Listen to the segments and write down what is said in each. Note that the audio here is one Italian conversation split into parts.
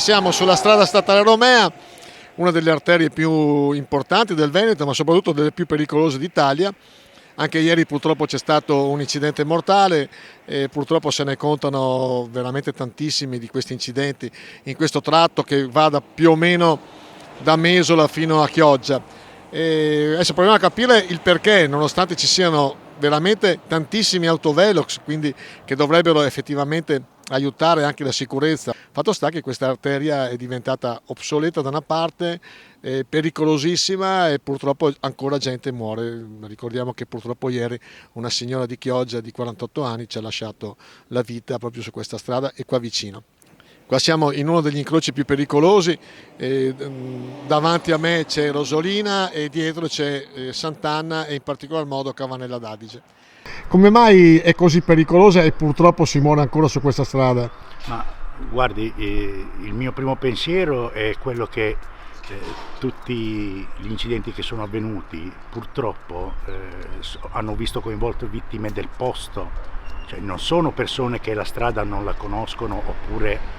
Siamo sulla strada statale Romea, una delle arterie più importanti del Veneto, ma soprattutto delle più pericolose d'Italia. Anche ieri purtroppo c'è stato un incidente mortale e purtroppo se ne contano veramente tantissimi di questi incidenti in questo tratto che va più o meno da Mesola fino a Chioggia. E adesso proviamo a capire il perché, nonostante ci siano veramente tantissimi autovelox, quindi che dovrebbero effettivamente aiutare anche la sicurezza. Fatto sta che questa arteria è diventata obsoleta da una parte, pericolosissima e purtroppo ancora gente muore. Ricordiamo che purtroppo ieri una signora di Chioggia di 48 anni ci ha lasciato la vita proprio su questa strada e qua vicino. Qua siamo in uno degli incroci più pericolosi, davanti a me c'è Rosolina e dietro c'è Sant'Anna e in particolar modo Cavanella d'Adige. Come mai è così pericolosa e purtroppo si muore ancora su questa strada? Ma guardi, il mio primo pensiero è quello che tutti gli incidenti che sono avvenuti purtroppo hanno visto coinvolte vittime del posto, cioè non sono persone che la strada non la conoscono oppure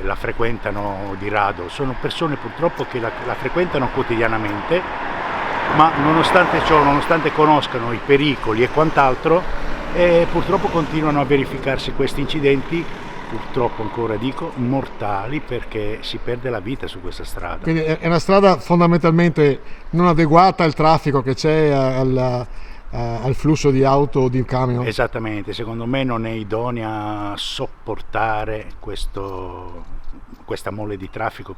la frequentano di rado, sono persone purtroppo che la frequentano quotidianamente, ma nonostante ciò, nonostante conoscano i pericoli e quant'altro, purtroppo continuano a verificarsi questi incidenti, purtroppo ancora dico, mortali, perché si perde la vita su questa strada. Quindi è una strada fondamentalmente non adeguata al traffico che c'è, al flusso di auto o di camion. Esattamente, secondo me non è idonea a sopportare questa mole di traffico.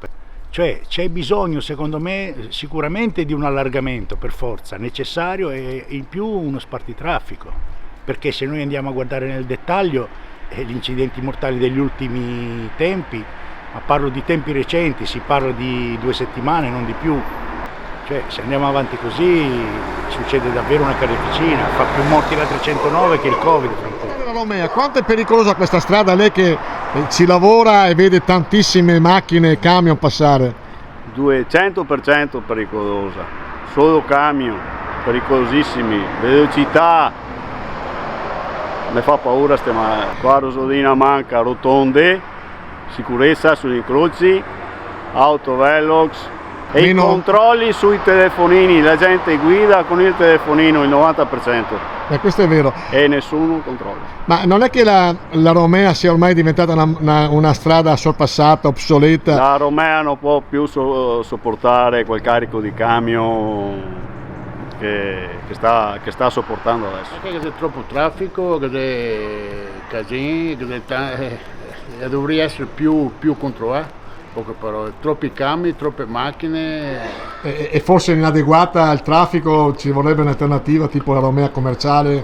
Cioè c'è bisogno, secondo me, sicuramente di un allargamento per forza necessario e in più uno spartitraffico, perché se noi andiamo a guardare nel dettaglio gli incidenti mortali degli ultimi tempi, ma parlo di tempi recenti, si parla di 2 settimane, non di più. Cioè, se andiamo avanti così succede davvero una carneficina, fa più morti la 309 che il Covid. Romea, quanto è pericolosa questa strada? Lei che ci lavora e vede tantissime macchine e camion passare. 200% pericolosa, solo camion, pericolosissimi, velocità, mi fa paura qua a Rosolina manca rotonde, sicurezza sugli incroci, autovelox. E i controlli sui telefonini, la gente guida con il telefonino il 90%. Questo è vero. E nessuno controlla. Ma non è che la Romea sia ormai diventata una strada sorpassata, obsoleta? La Romea non può più sopportare quel carico di camion che sta sopportando adesso. Perché c'è troppo traffico, c'è casini, dovrebbe essere più controllato. Poche parole, troppi camion, troppe macchine. E forse inadeguata al traffico, ci vorrebbe un'alternativa tipo la Romea commerciale?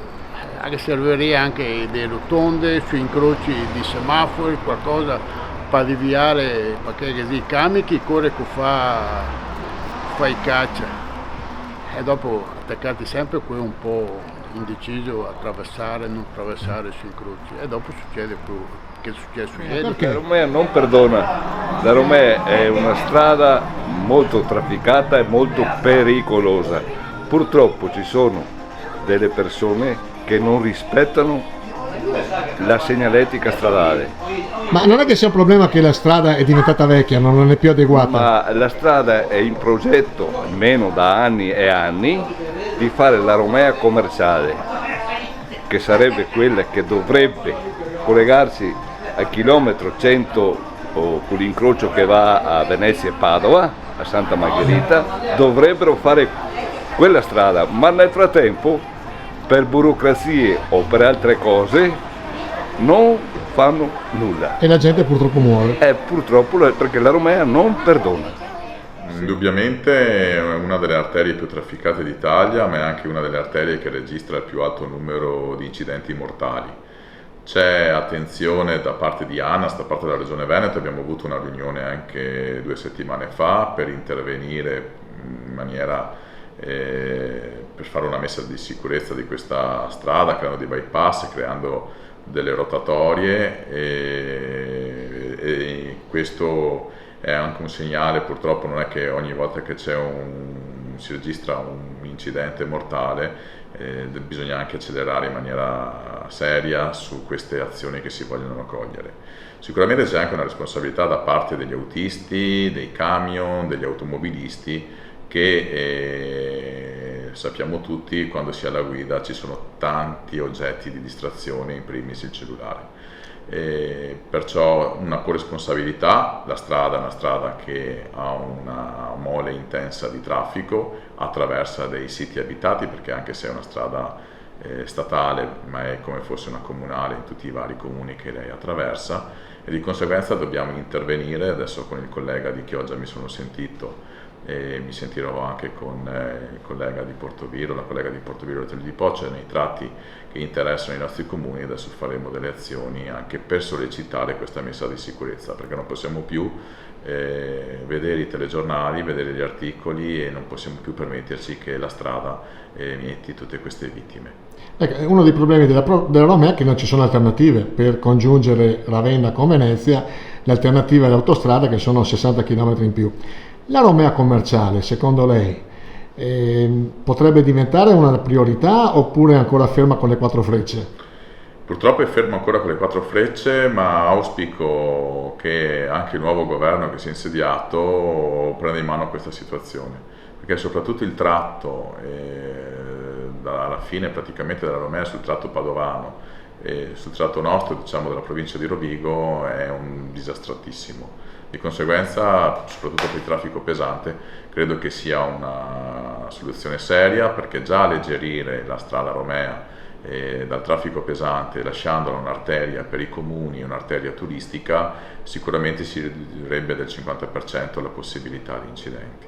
Anche servirebbe anche delle rotonde sui incroci di semafori, qualcosa per deviare, perché i camion che corre che fa i caccia e dopo attaccati sempre qui un po' indeciso a attraversare, non attraversare sui incroci e dopo succede più. Che succede? Perché la Romea non perdona, la Romea è una strada molto trafficata e molto pericolosa. Purtroppo ci sono delle persone che non rispettano la segnaletica stradale. Ma non è che sia un problema che la strada è diventata vecchia, non è più adeguata? Ma la strada è in progetto, almeno da anni e anni, di fare la Romea commerciale, che sarebbe quella che dovrebbe collegarsi al chilometro 100 con l'incrocio che va a Venezia e Padova, a Santa Margherita, dovrebbero fare quella strada, ma nel frattempo per burocrazie o per altre cose non fanno nulla. E la gente purtroppo muore. Purtroppo, perché la Romea non perdona. Indubbiamente è una delle arterie più trafficate d'Italia, ma è anche una delle arterie che registra il più alto numero di incidenti mortali. C'è attenzione da parte di ANAS, da parte della Regione Veneto, abbiamo avuto una riunione anche 2 settimane fa per intervenire in maniera per fare una messa di sicurezza di questa strada, creando dei bypass, creando delle rotatorie e questo è anche un segnale. Purtroppo non è che ogni volta che c'è un si registra un incidente mortale, bisogna anche accelerare in maniera seria su queste azioni che si vogliono cogliere. Sicuramente c'è anche una responsabilità da parte degli autisti, dei camion, degli automobilisti che sappiamo tutti, quando si è alla guida ci sono tanti oggetti di distrazione, in primis il cellulare. Perciò una corresponsabilità, la strada è una strada che ha una mole intensa di traffico, attraversa dei siti abitati, perché anche se è una strada statale, ma è come fosse una comunale in tutti i vari comuni che lei attraversa, e di conseguenza dobbiamo intervenire. Adesso con il collega di Chioggia mi sono sentito, e mi sentirò anche con il collega di Portoviro, la collega di Portoviro e di Poccia nei tratti che interessano i nostri comuni. Adesso faremo delle azioni anche per sollecitare questa messa di sicurezza, perché non possiamo più vedere i telegiornali, vedere gli articoli, e non possiamo più permetterci che la strada mieti tutte queste vittime. Ecco, uno dei problemi della Romea è che non ci sono alternative per congiungere Ravenna con Venezia. L'alternativa è l'autostrada, che sono 60 km in più. La Romea commerciale, secondo lei, potrebbe diventare una priorità oppure è ancora ferma con le 4 frecce? Purtroppo è fermo ancora con le 4 frecce, ma auspico che anche il nuovo governo che si è insediato prenda in mano questa situazione, perché soprattutto il tratto alla fine praticamente della Romea sul tratto padovano e sul tratto nostro, diciamo, della provincia di Rovigo è un disastratissimo. Di conseguenza, soprattutto per il traffico pesante, credo che sia una soluzione seria, perché già alleggerire la strada Romea dal traffico pesante, lasciandola un'arteria per i comuni, un'arteria turistica, sicuramente si ridurrebbe del 50% la possibilità di incidenti.